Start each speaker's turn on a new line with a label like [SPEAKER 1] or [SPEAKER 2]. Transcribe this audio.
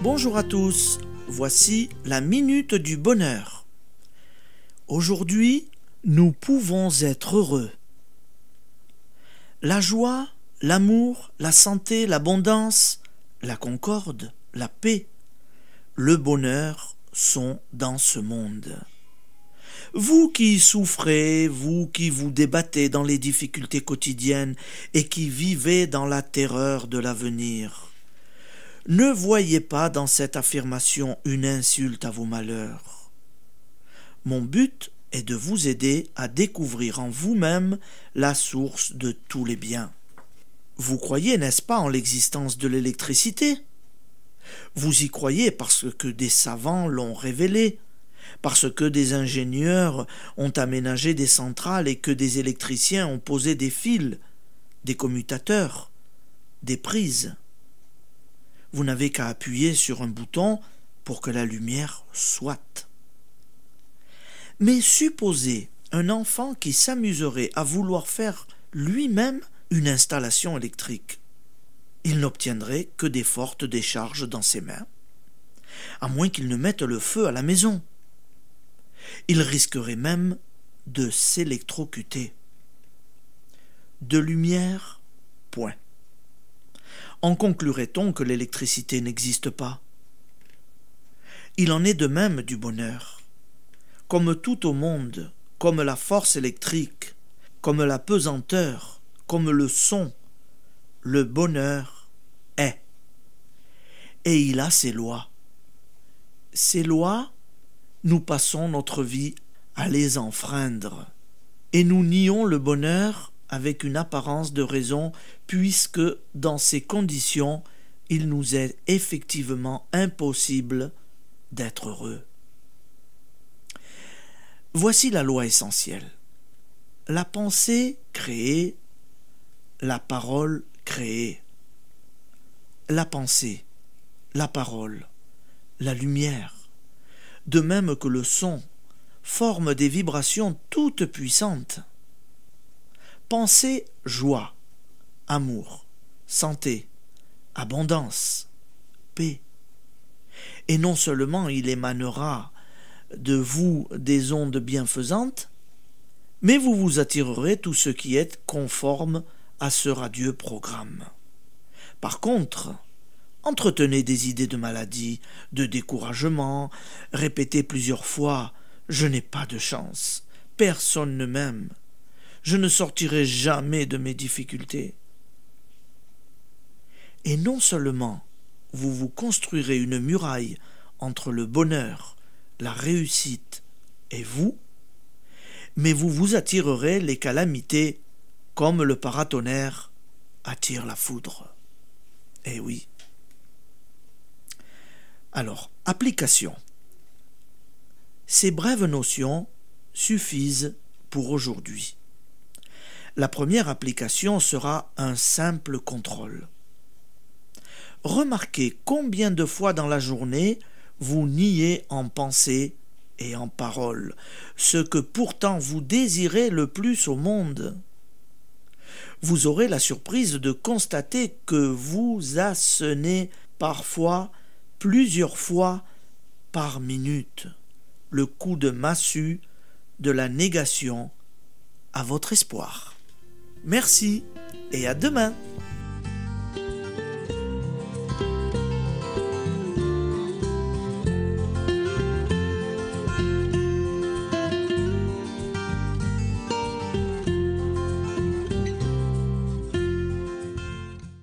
[SPEAKER 1] Bonjour à tous, voici la Minute du Bonheur. Aujourd'hui, nous pouvons être heureux. La joie, l'amour, la santé, l'abondance, la concorde, la paix, le bonheur sont dans ce monde. Vous qui souffrez, vous qui vous débattez dans les difficultés quotidiennes et qui vivez dans la terreur de l'avenir, ne voyez pas dans cette affirmation une insulte à vos malheurs. Mon but est de vous aider à découvrir en vous-même la source de tous les biens. Vous croyez, n'est-ce pas, en l'existence de l'électricité? Vous y croyez parce que des savants l'ont révélé, parce que des ingénieurs ont aménagé des centrales et que des électriciens ont posé des fils, des commutateurs, des prises. Vous n'avez qu'à appuyer sur un bouton pour que la lumière soit. Mais supposez un enfant qui s'amuserait à vouloir faire lui-même une installation électrique. Il n'obtiendrait que des fortes décharges dans ses mains, à moins qu'il ne mette le feu à la maison. Il risquerait même de s'électrocuter. De lumière, point. En conclurait-on que l'électricité n'existe pas? Il en est de même du bonheur. Comme tout au monde, comme la force électrique, comme la pesanteur, comme le son, le bonheur est. Et il a ses lois. Ces lois, nous passons notre vie à les enfreindre. Et nous nions le bonheur avec une apparence de raison, puisque dans ces conditions, il nous est effectivement impossible d'être heureux. Voici la loi essentielle. La pensée créée, la parole créée. La pensée, la parole, la lumière, de même que le son, forment des vibrations toutes puissantes. Pensez joie, amour, santé, abondance, paix. Et non seulement il émanera de vous des ondes bienfaisantes, mais vous vous attirerez tout ce qui est conforme à ce radieux programme. Par contre, entretenez des idées de maladie, de découragement, répétez plusieurs fois « Je n'ai pas de chance, personne ne m'aime, je ne sortirai jamais de mes difficultés ». Et non seulement vous vous construirez une muraille entre le bonheur, la réussite et vous, mais vous vous attirerez les calamités comme le paratonnerre attire la foudre. Eh oui. Alors, application. Ces brèves notions suffisent pour aujourd'hui. La première application sera un simple contrôle. Remarquez combien de fois dans la journée vous niez en pensée et en parole ce que pourtant vous désirez le plus au monde. Vous aurez la surprise de constater que vous assénez parfois plusieurs fois par minute le coup de massue de la négation à votre espoir. Merci et à demain.